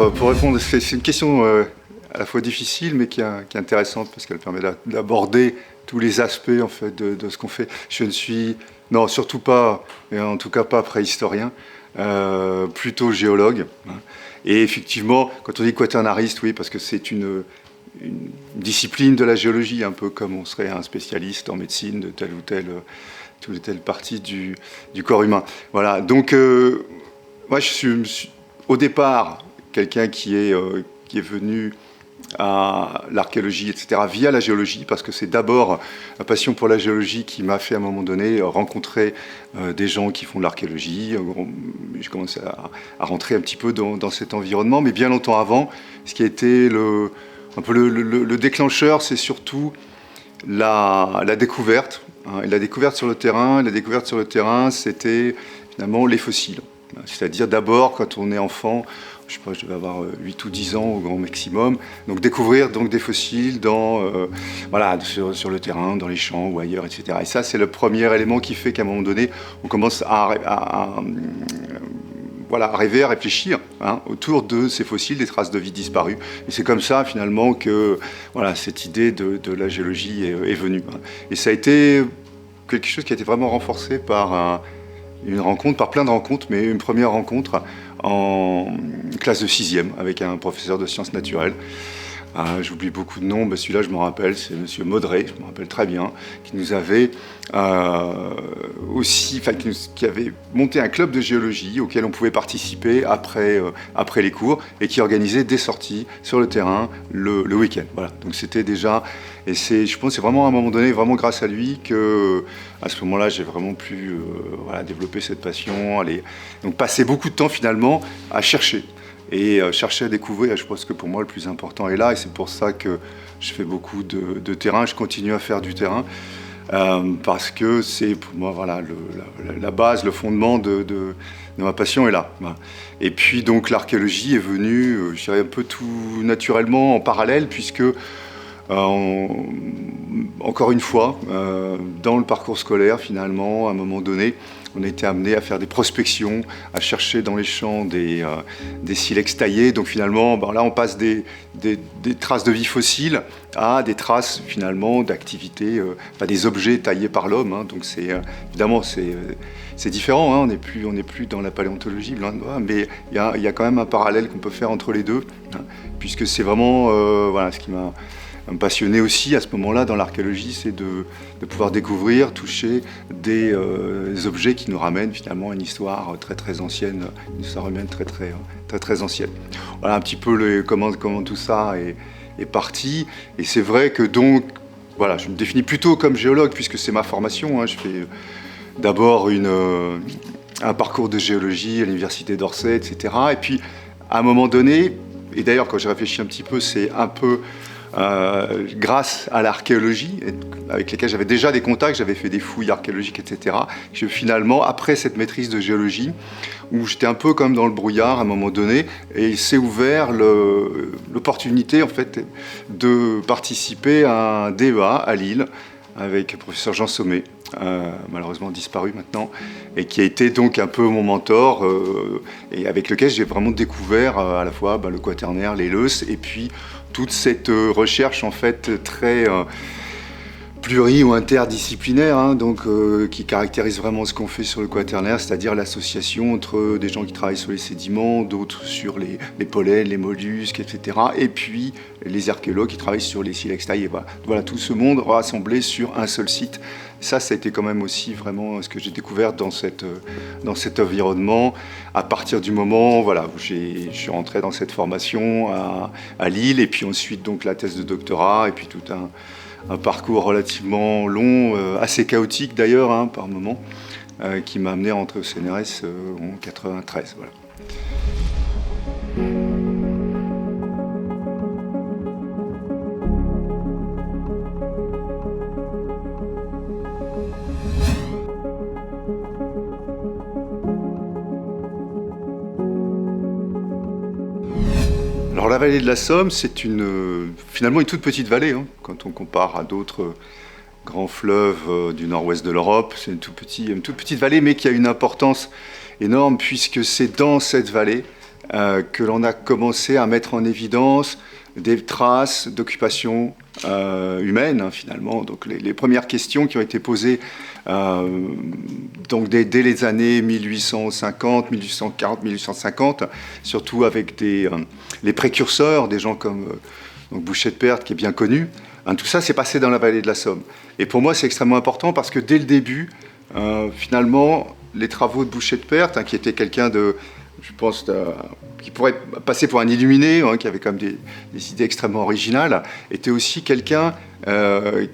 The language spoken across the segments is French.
Alors, pour répondre, c'est une question à la fois difficile, mais qui est intéressante, parce qu'elle permet d'aborder tous les aspects en fait, de ce qu'on fait. Je ne suis, non, surtout pas, et en tout cas pas préhistorien, plutôt géologue. Et effectivement, quand on dit quaternariste, oui, parce que c'est une discipline de la géologie, un peu comme on serait un spécialiste en médecine de telle ou telle partie du corps humain. Voilà, donc moi je suis au départ quelqu'un qui est venu à l'archéologie, etc., via la géologie, parce que c'est d'abord la passion pour la géologie qui m'a fait à un moment donné rencontrer des gens qui font de l'archéologie. Je commence à rentrer un petit peu dans cet environnement, mais bien longtemps avant, ce qui a été un peu le déclencheur, c'est surtout la découverte. Hein, et la découverte sur le terrain. La découverte sur le terrain, c'était finalement les fossiles. C'est-à-dire d'abord, quand on est enfant, je sais pas, je devais avoir 8 ou 10 ans au grand maximum, donc découvrir donc, des fossiles voilà, sur le terrain, dans les champs ou ailleurs, etc. Et ça, c'est le premier élément qui fait qu'à un moment donné, on commence à rêver, à réfléchir autour de ces fossiles, des traces de vie disparues. Et c'est comme ça, finalement, que voilà, cette idée de la géologie est venue. Et ça a été quelque chose qui a été vraiment renforcé par une rencontre, par plein de rencontres, mais une première rencontre en classe de 6e avec un professeur de sciences naturelles. J'oublie beaucoup de noms, mais celui-là je me rappelle, c'est monsieur Maudret, je me rappelle très bien, qui nous avait qui avait monté un club de géologie auquel on pouvait participer après les cours et qui organisait des sorties sur le terrain le week-end. Voilà. Donc c'était déjà, et je pense que c'est vraiment à un moment donné, vraiment grâce à lui que à ce moment-là j'ai vraiment pu développer cette passion, donc passer beaucoup de temps finalement à chercher. Et chercher à découvrir, je pense que pour moi le plus important est là, et c'est pour ça que je fais beaucoup de terrain, je continue à faire du terrain, parce que c'est pour moi voilà, la base, le fondement de ma passion est là. Et puis donc l'archéologie est venue, je dirais un peu tout naturellement en parallèle, puisque encore une fois, dans le parcours scolaire finalement, à un moment donné, on a été amené à faire des prospections, à chercher dans les champs des silex taillés. Donc finalement, là on passe des traces de vie fossile à des traces finalement d'activité, des objets taillés par l'homme. Donc évidemment c'est différent, on n'est plus dans la paléontologie, mais il y a quand même un parallèle qu'on peut faire entre les deux, puisque c'est vraiment ce qui m'a passionné aussi à ce moment-là dans l'archéologie, c'est de pouvoir découvrir, toucher des objets qui nous ramènent finalement à une histoire très très ancienne, une histoire humaine très ancienne. Voilà un petit peu comment tout ça est parti. Et c'est vrai que donc, voilà, je me définis plutôt comme géologue puisque c'est ma formation. Je fais d'abord un parcours de géologie à l'université d'Orsay, etc. Et puis à un moment donné, et d'ailleurs quand j'ai réfléchi un petit peu, c'est un peu grâce à l'archéologie, avec laquelle j'avais déjà des contacts, j'avais fait des fouilles archéologiques, etc. Finalement, après cette maîtrise de géologie, où j'étais un peu comme dans le brouillard à un moment donné, et il s'est ouvert l'opportunité en fait de participer à un débat à Lille avec le professeur Jean Sommet, malheureusement disparu maintenant, et qui a été donc un peu mon mentor, et avec lequel j'ai vraiment découvert à la fois le quaternaire, les Leuces, et puis toute cette recherche en fait très pluri- ou interdisciplinaire, qui caractérise vraiment ce qu'on fait sur le quaternaire, c'est-à-dire l'association entre des gens qui travaillent sur les sédiments, d'autres sur les pollens, les mollusques, etc. Et puis les archéologues qui travaillent sur les silex taillés. Voilà, tout ce monde rassemblé sur un seul site. Ça a été quand même aussi vraiment ce que j'ai découvert dans cet environnement, à partir du moment où je suis rentré dans cette formation à Lille, et puis ensuite donc la thèse de doctorat, et puis tout un parcours relativement long, assez chaotique d'ailleurs par moment, qui m'a amené à rentrer au CNRS en 93. Voilà. Alors la vallée de la Somme, c'est finalement une toute petite vallée, quand on compare à d'autres grands fleuves du nord-ouest de l'Europe. C'est une toute petite vallée, mais qui a une importance énorme, puisque c'est dans cette vallée que l'on a commencé à mettre en évidence des traces d'occupation humaine, hein, finalement. Donc les premières questions qui ont été posées donc dès les années 1850, 1840, 1850, surtout avec les précurseurs, des gens comme donc Boucher de Perthes, qui est bien connu. Hein, tout ça s'est passé dans la vallée de la Somme. Et pour moi, c'est extrêmement important parce que dès le début, finalement, les travaux de Boucher de Perthes, hein, qui était quelqu'un de, je pense, qui pourrait passer pour un illuminé, hein, qui avait quand même des idées extrêmement originales, était aussi quelqu'un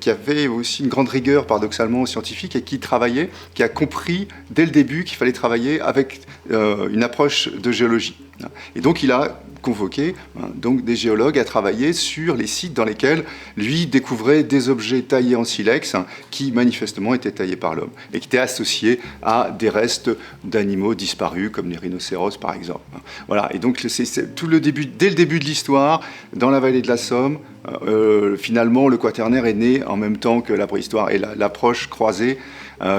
qui avait aussi une grande rigueur, paradoxalement, scientifique, et qui travaillait, qui a compris dès le début qu'il fallait travailler avec une approche de géologie. Et donc il a convoqué donc des géologues à travailler sur les sites dans lesquels lui découvrait des objets taillés en silex qui manifestement étaient taillés par l'homme et qui étaient associés à des restes d'animaux disparus comme les rhinocéros par exemple. Voilà, et donc c'est tout le début, dès le début de l'histoire, dans la vallée de la Somme, finalement le Quaternaire est né en même temps que la préhistoire et l'approche croisée.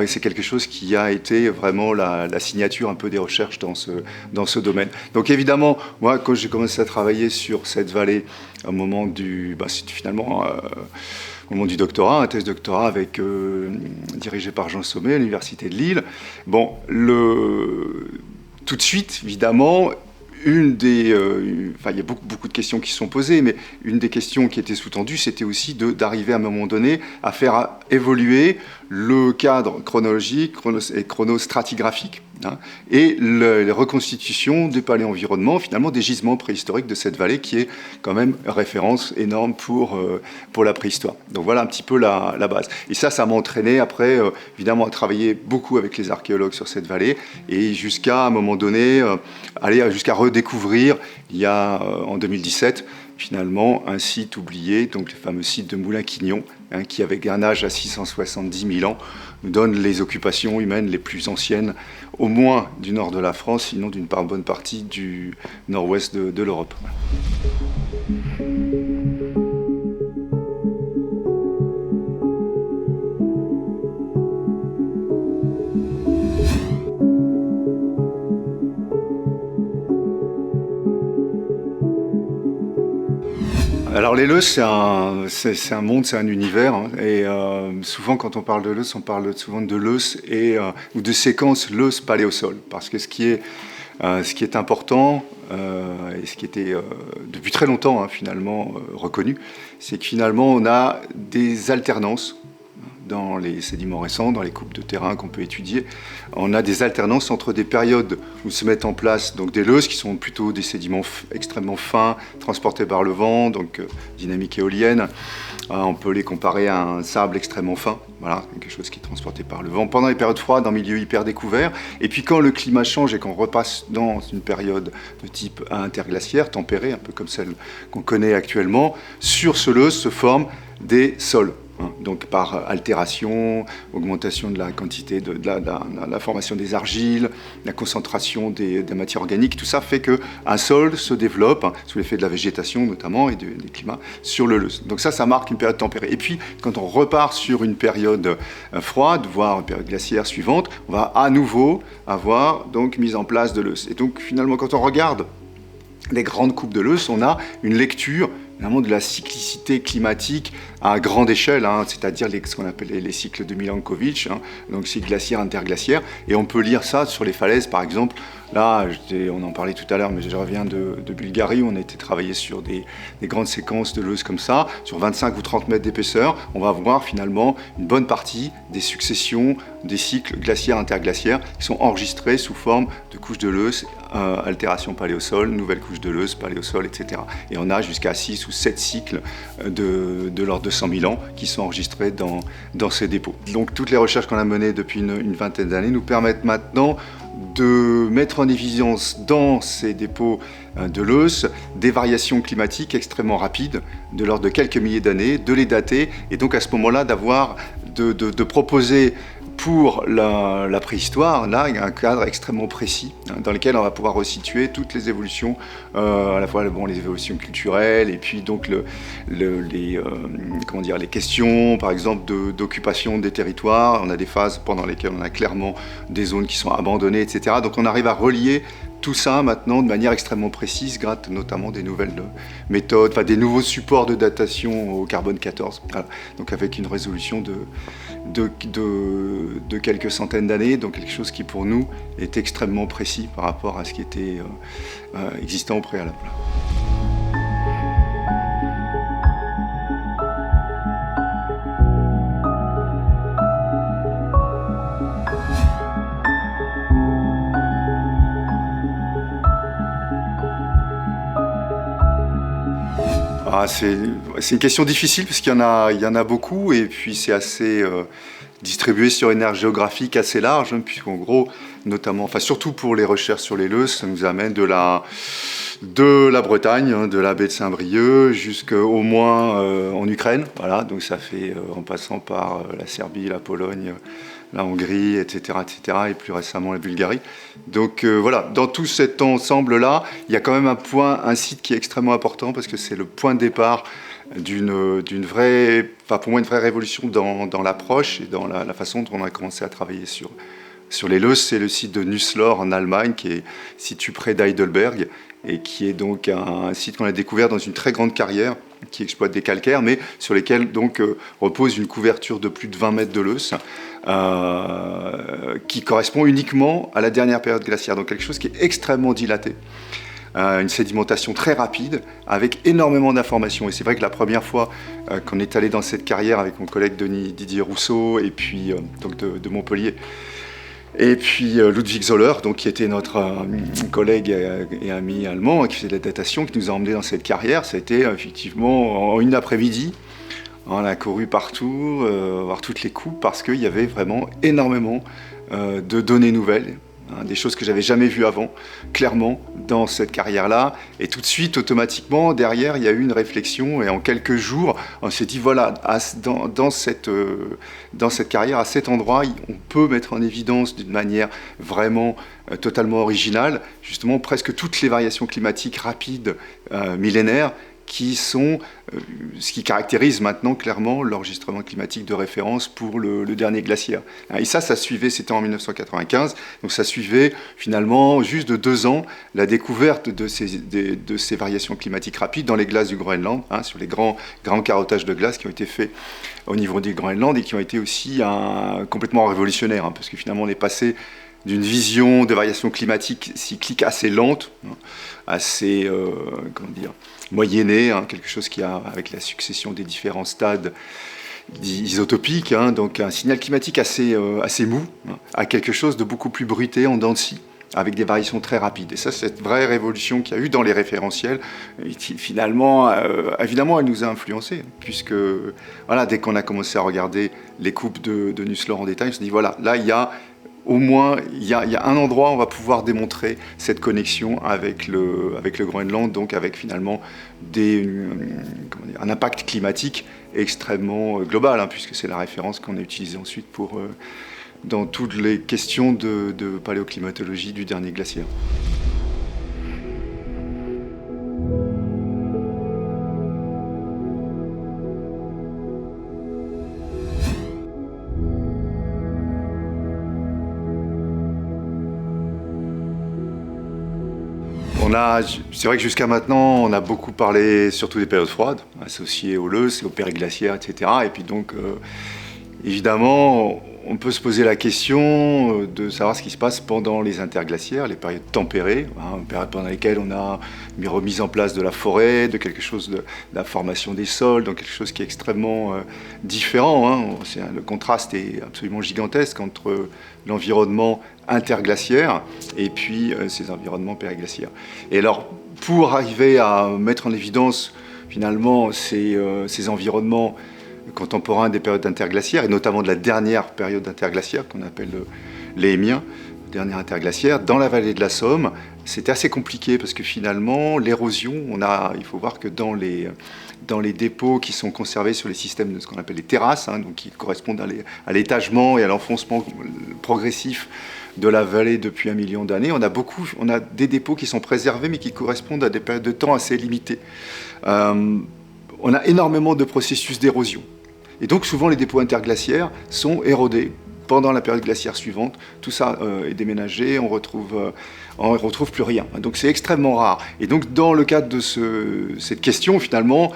C'est quelque chose qui a été vraiment la signature un peu des recherches dans ce domaine. Donc évidemment, moi, quand j'ai commencé à travailler sur cette vallée au moment c'était finalement au moment du doctorat, un thèse doctorat dirigé par Jean Sommet à l'Université de Lille. Bon, tout de suite, évidemment, il y a beaucoup de questions qui sont posées, mais une des questions qui était sous-tendue, c'était aussi d'arriver à un moment donné à faire évoluer le cadre chronologique et chronostratigraphique, hein, et les reconstitutions des paléenvironnements, finalement des gisements préhistoriques de cette vallée qui est quand même référence énorme pour la préhistoire. Donc voilà un petit peu la base. Et ça m'a entraîné après, évidemment, à travailler beaucoup avec les archéologues sur cette vallée et jusqu'à un moment donné, aller jusqu'à redécouvrir, il y a en 2017, finalement, un site oublié, donc le fameux site de Moulins-Quignon, hein, qui, avec un âge à 670 000 ans, nous donne les occupations humaines les plus anciennes, au moins du nord de la France, sinon d'une bonne partie du nord-ouest de l'Europe. Alors les Leuses, c'est un monde, c'est un univers, hein, et souvent quand on parle de Leuses, on parle souvent de Leuses ou de séquences Leuses-Paléosol, parce que ce qui est important, et ce qui était depuis très longtemps hein, finalement reconnu, c'est que finalement on a des alternances dans les sédiments récents, dans les coupes de terrain qu'on peut étudier. On a des alternances entre des périodes où se mettent en place donc, des leuses qui sont plutôt des sédiments extrêmement fins, transportés par le vent, donc dynamique éolienne. On peut les comparer à un sable extrêmement fin, voilà, quelque chose qui est transporté par le vent pendant les périodes froides, en milieu hyper découvert. Et puis quand le climat change et qu'on repasse dans une période de type interglaciaire, tempérée, un peu comme celle qu'on connaît actuellement, sur ce leuze se forment des sols. Donc par altération, augmentation de la quantité de la formation des argiles, la concentration des matières organiques, tout ça fait qu'un sol se développe sous l'effet de la végétation notamment et des climats sur le Leuze. Donc ça marque une période tempérée. Et puis quand on repart sur une période froide, voire une période glaciaire suivante, on va à nouveau avoir donc mise en place de Leuze. Et donc finalement quand on regarde les grandes coupes de Leuze, on a une lecture vraiment de la cyclicité climatique à grande échelle, hein, c'est-à-dire ce qu'on appelle les cycles de Milankovitch, hein, donc cycle glaciaire, interglaciaire, et on peut lire ça sur les falaises par exemple. Là, on en parlait tout à l'heure, mais je reviens de Bulgarie, où on a été travailler sur des grandes séquences de Leuze comme ça, sur 25 ou 30 mètres d'épaisseur. On va voir finalement une bonne partie des successions des cycles glaciaires, interglaciaires, qui sont enregistrés sous forme de couches de Leuze, altération paléosol, nouvelle couche de Leuze, paléosol, etc. Et on a jusqu'à 6 ou 7 cycles de l'ordre de 100 000 ans qui sont enregistrés dans ces dépôts. Donc toutes les recherches qu'on a menées depuis une vingtaine d'années nous permettent maintenant de mettre en évidence dans ces dépôts de Leuze des variations climatiques extrêmement rapides, de l'ordre de quelques milliers d'années, de les dater, et donc à ce moment-là de proposer pour la préhistoire, là, il y a un cadre extrêmement précis dans lequel on va pouvoir resituer toutes les évolutions, à la fois les évolutions culturelles et puis donc les questions, par exemple, d'occupation des territoires. On a des phases pendant lesquelles on a clairement des zones qui sont abandonnées, etc. Donc on arrive à relier tout ça maintenant de manière extrêmement précise, grâce notamment des nouvelles méthodes, enfin des nouveaux supports de datation au carbone 14. Voilà. Donc avec une résolution de quelques centaines d'années, donc quelque chose qui pour nous est extrêmement précis par rapport à ce qui était existant au préalable. C'est une question difficile parce qu'il y en a beaucoup et puis c'est assez distribué sur une aire géographique assez large, hein, puisqu'en gros, notamment, enfin surtout pour les recherches sur les Leuses, ça nous amène de la Bretagne, hein, de la baie de Saint-Brieuc jusqu'au moins en Ukraine, voilà, donc ça fait en passant par la Serbie, la Pologne, la Hongrie, etc., et plus récemment la Bulgarie. Donc voilà, dans tout cet ensemble-là, il y a quand même un site qui est extrêmement important parce que c'est le point de départ d'une vraie, enfin pour moi une vraie révolution dans l'approche et dans la façon dont on a commencé à travailler sur les Leuses. C'est le site de Nusslohr en Allemagne qui est situé près d'Heidelberg et qui est donc un site qu'on a découvert dans une très grande carrière qui exploite des calcaires, mais sur lesquels donc repose une couverture de plus de 20 mètres de Leuze, qui correspond uniquement à la dernière période glaciaire, donc quelque chose qui est extrêmement dilaté. Une sédimentation très rapide, avec énormément d'informations. Et c'est vrai que la première fois qu'on est allé dans cette carrière avec mon collègue Didier Rousseau, et puis donc de Montpellier, et puis Ludwig Zoller, donc, qui était notre collègue et ami allemand, qui faisait de la datation, qui nous a emmenés dans cette carrière. Ça a été effectivement en une après-midi. On a couru partout, voir toutes les coupes, parce qu'il y avait vraiment énormément de données nouvelles. Des choses que j'avais jamais vues avant, clairement, dans cette carrière-là. Et tout de suite, automatiquement, derrière, il y a eu une réflexion. Et en quelques jours, on s'est dit, voilà, dans cette carrière, à cet endroit, on peut mettre en évidence d'une manière vraiment totalement originale, justement, presque toutes les variations climatiques rapides, millénaires, qui sont ce qui caractérise maintenant clairement l'enregistrement climatique de référence pour le dernier glaciaire. Et ça suivait, c'était en 1995, donc ça suivait finalement juste de 2 ans la découverte de ces variations climatiques rapides dans les glaces du Groenland, hein, sur les grands carottages de glace qui ont été faits au niveau du Groenland et qui ont été aussi complètement révolutionnaires, hein, parce que finalement on est passé d'une vision de variation climatique cyclique assez lente, hein, assez, moyennée, hein, quelque chose qui a, avec la succession des différents stades isotopiques, hein, donc un signal climatique assez mou, hein, à quelque chose de beaucoup plus bruité, en dents de scie, avec des variations très rapides. Et ça, cette vraie révolution qu'il y a eu dans les référentiels, finalement, évidemment, elle nous a influencés, puisque voilà, dès qu'on a commencé à regarder les coupes de Nusslohr en détail, on se dit, voilà, là, il y a au moins, il y a un endroit où on va pouvoir démontrer cette connexion avec le Groenland, donc avec finalement un impact climatique extrêmement global, hein, puisque c'est la référence qu'on a utilisée ensuite dans toutes les questions de paléoclimatologie du dernier glaciaire. C'est vrai que jusqu'à maintenant, on a beaucoup parlé surtout des périodes froides, associées aux Leuses, aux périglaciaires, etc. Et puis donc, évidemment, on peut se poser la question de savoir ce qui se passe pendant les interglaciaires, les périodes tempérées, hein, périodes pendant lesquelles on a une remise en place de la forêt, de quelque chose de la formation des sols, donc quelque chose qui est extrêmement différent, hein. Le contraste est absolument gigantesque entre l'environnement interglaciaire et puis ces environnements périglaciaires. Et alors, pour arriver à mettre en évidence finalement ces environnements contemporains des périodes interglaciaires, et notamment de la dernière période interglaciaire qu'on appelle l'Éémien, dernière interglaciaire, dans la vallée de la Somme, c'était assez compliqué parce que finalement, l'érosion, il faut voir que dans les dépôts qui sont conservés sur les systèmes de ce qu'on appelle les terrasses, hein, donc qui correspondent à l'étagement et à l'enfoncement progressif de la vallée depuis 1 million d'années, on a des dépôts qui sont préservés mais qui correspondent à des périodes de temps assez limitées. On a énormément de processus d'érosion. Et donc souvent les dépôts interglaciaires sont érodés pendant la période glaciaire suivante. Tout ça est déménagé, on retrouve on ne retrouve plus rien. Donc c'est extrêmement rare. Et donc dans le cadre de cette question, finalement,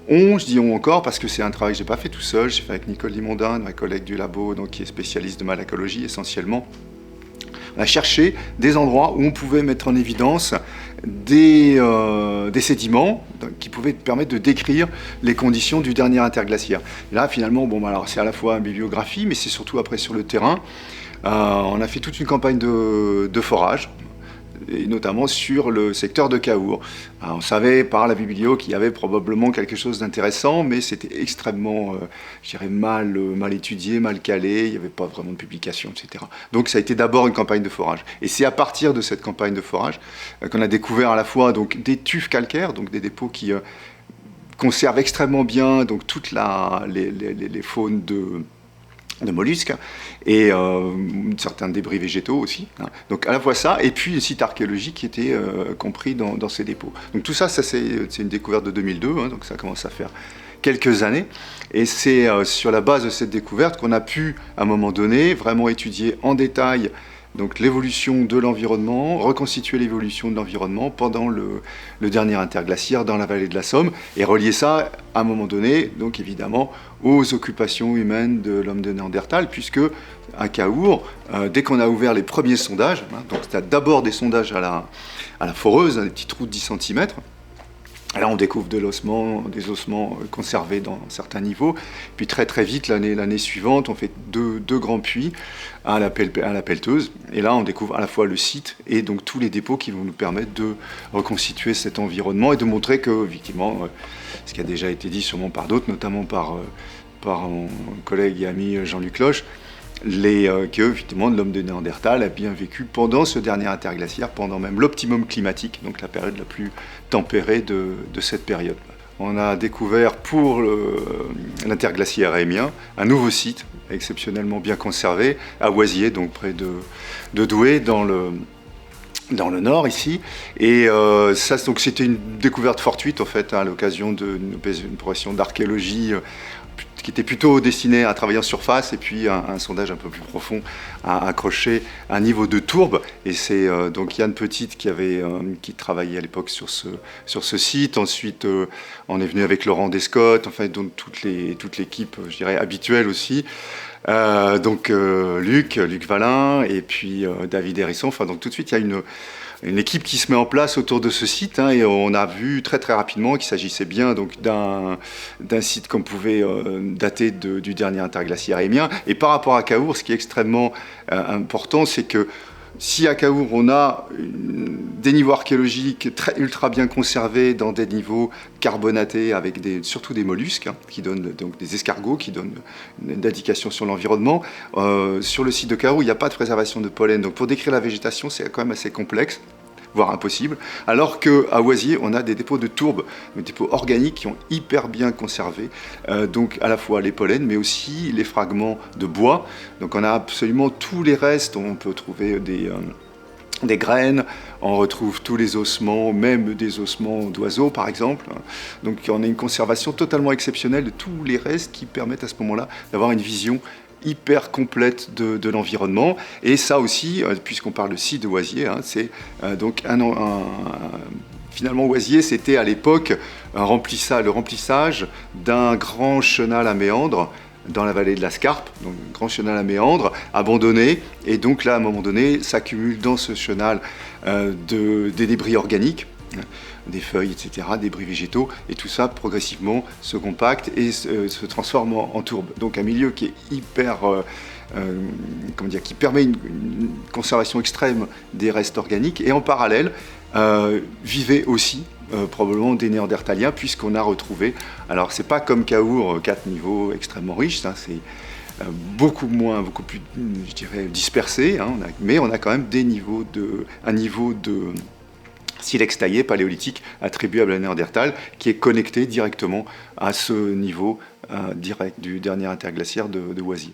je dis on encore parce que c'est un travail que je n'ai pas fait tout seul, j'ai fait avec Nicole Limondin, ma collègue du labo, donc, qui est spécialiste de malacologie essentiellement. On a cherché des endroits où on pouvait mettre en évidence des sédiments qui pouvaient permettre de décrire les conditions du dernier interglaciaire. Et là, finalement, alors c'est à la fois une bibliographie, mais c'est surtout après sur le terrain. On a fait toute une campagne de forage, et notamment sur le secteur de Cahors. Alors, on savait par la biblio qu'il y avait probablement quelque chose d'intéressant, mais c'était extrêmement, je dirais, mal étudié, mal calé, il n'y avait pas vraiment de publication, etc. Donc ça a été d'abord une campagne de forage. Et c'est à partir de cette campagne de forage qu'on a découvert à la fois donc, des tufs calcaires, donc des dépôts qui conservent extrêmement bien donc, toutes les faunes de mollusques et certains débris végétaux aussi. Hein. Donc à la fois ça, et puis le site archéologique qui était compris dans ces dépôts. Donc tout ça, c'est une découverte de 2002, hein, donc ça commence à faire quelques années. Et c'est sur la base de cette découverte qu'on a pu, à un moment donné, vraiment étudier en détail donc l'évolution de l'environnement, reconstituer l'évolution de l'environnement pendant le dernier interglaciaire dans la vallée de la Somme, et relier ça, à un moment donné, donc évidemment, aux occupations humaines de l'homme de Néandertal, puisque à Cahors, dès qu'on a ouvert les premiers sondages, hein, donc c'était d'abord des sondages à la foreuse, hein, des petits trous de 10 cm, là, on découvre des ossements conservés dans certains niveaux. Puis très très vite, l'année suivante, on fait deux grands puits à la pelleteuse. Et là, on découvre à la fois le site et donc tous les dépôts qui vont nous permettre de reconstituer cet environnement et de montrer que, effectivement, ce qui a déjà été dit sûrement par d'autres, notamment par mon collègue et ami Jean-Luc Loche, que effectivement l'homme de Néandertal a bien vécu pendant ce dernier interglaciaire, pendant même l'optimum climatique, donc la période la plus tempérée de cette période. On a découvert pour l'interglaciaire Rémien un nouveau site exceptionnellement bien conservé à Oisier, donc près de Douai, dans le nord ici, et ça, donc c'était une découverte fortuite en fait, hein, à l'occasion d'une opération d'archéologie qui était plutôt destiné à travailler en surface, et puis un sondage un peu plus profond à accrocher un niveau de tourbe. Et c'est donc Yann Petite qui travaillait à l'époque sur ce site. Ensuite, on est venu avec Laurent Descottes, enfin donc toute l'équipe, je dirais, habituelle aussi. Donc Luc Valin, et puis David Hérisson. Enfin donc tout de suite, il y a une équipe qui se met en place autour de ce site, hein, et on a vu très très rapidement qu'il s'agissait bien donc d'un site qu'on pouvait dater du dernier interglaciaire Rémien. Et par rapport à Cahors, ce qui est extrêmement important, c'est que si à Cahors on a des niveaux archéologiques ultra bien conservés dans des niveaux carbonatés avec surtout des mollusques, hein, qui donnent donc des escargots qui donnent une indication sur l'environnement, sur le site de Cahors il n'y a pas de préservation de pollen, donc pour décrire la végétation c'est quand même assez complexe, voire impossible, alors qu'à Oisier, on a des dépôts de tourbe, des dépôts organiques qui ont hyper bien conservé, donc à la fois les pollens, mais aussi les fragments de bois. Donc on a absolument tous les restes, on peut trouver des graines, on retrouve tous les ossements, même des ossements d'oiseaux par exemple. Donc on a une conservation totalement exceptionnelle de tous les restes qui permettent à ce moment-là d'avoir une vision hyper complète de l'environnement. Et ça aussi, puisqu'on parle de site de Oisier, hein, c'est donc finalement Oisier, c'était à l'époque le remplissage d'un grand chenal à méandres dans la vallée de la Scarpe, donc un grand chenal à méandres abandonné, et donc là à un moment donné s'accumulent dans ce chenal des débris organiques, des feuilles, etc., des débris végétaux, et tout ça progressivement se compacte et se transforme en tourbe. Donc un milieu qui est hyper, qui permet une conservation extrême des restes organiques, et en parallèle vivaient aussi probablement des Néandertaliens, puisqu'on a retrouvé, alors c'est pas comme Cahors, 4 niveaux extrêmement riches, hein, c'est beaucoup plus, je dirais, dispersé, hein, mais on a quand même un niveau de silex taillé paléolithique attribuable à Néandertal, qui est connecté directement à ce niveau direct du dernier interglaciaire de Oisier.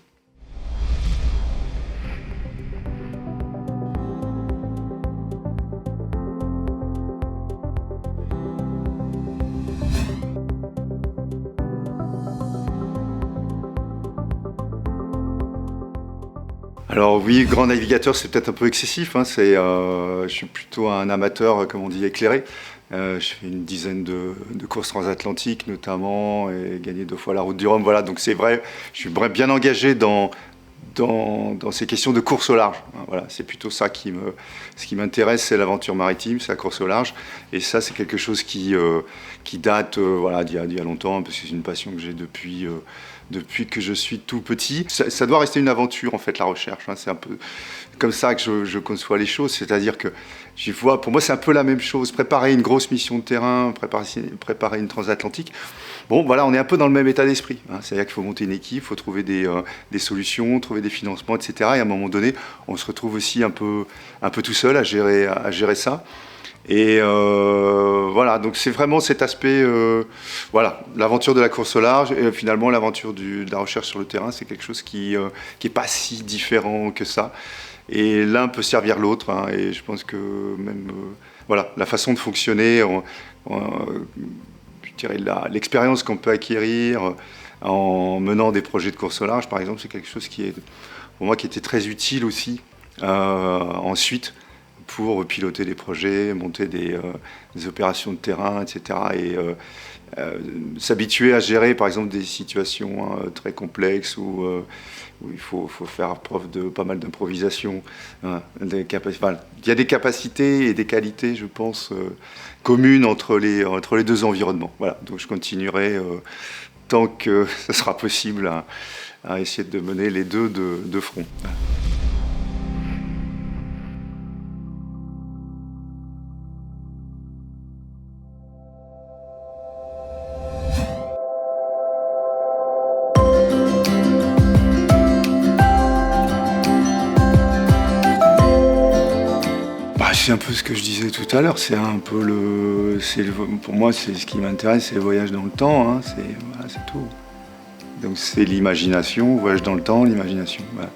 Alors oui, grand navigateur, c'est peut-être un peu excessif, hein, je suis plutôt un amateur, comme on dit, éclairé. Je fais une dizaine de courses transatlantiques notamment, et gagné 2 fois la route du Rhum. Voilà, donc c'est vrai, je suis bien engagé dans ces questions de course au large. Voilà, c'est plutôt ça ce qui m'intéresse, c'est l'aventure maritime, c'est la course au large. Et ça, c'est quelque chose qui date voilà, d'il y a longtemps, parce que c'est une passion que j'ai depuis que je suis tout petit. Ça doit rester une aventure, en fait, la recherche. Hein. C'est un peu comme ça que je conçois les choses. C'est-à-dire que j'y vois, pour moi, c'est un peu la même chose. Préparer une grosse mission de terrain, préparer une transatlantique. Bon, voilà, on est un peu dans le même état d'esprit. Hein. C'est-à-dire qu'il faut monter une équipe, il faut trouver des solutions, trouver des financements, etc. Et à un moment donné, on se retrouve aussi un peu tout seul à gérer ça. Et voilà, donc c'est vraiment cet aspect, voilà, l'aventure de la course au large et finalement l'aventure de la recherche sur le terrain, c'est quelque chose qui est pas si différent que ça. Et l'un peut servir l'autre, hein, et je pense que même, voilà, la façon de fonctionner, je dirais l'expérience qu'on peut acquérir en menant des projets de course au large, par exemple, c'est quelque chose qui est, pour moi, qui était très utile aussi ensuite, pour piloter des projets, monter des opérations de terrain, etc. Et s'habituer à gérer, par exemple, des situations très complexes où il faut faire preuve de pas mal d'improvisation. Hein, il y a des capacités et des qualités, je pense, communes entre les deux environnements. Voilà. Donc je continuerai tant que ce sera possible à essayer de mener les deux de front. C'est un peu ce que je disais tout à l'heure, c'est un peu pour moi, c'est ce qui m'intéresse, c'est le voyage dans le temps, hein, voilà, c'est tout. Donc c'est l'imagination, voyage dans le temps, l'imagination. Voilà.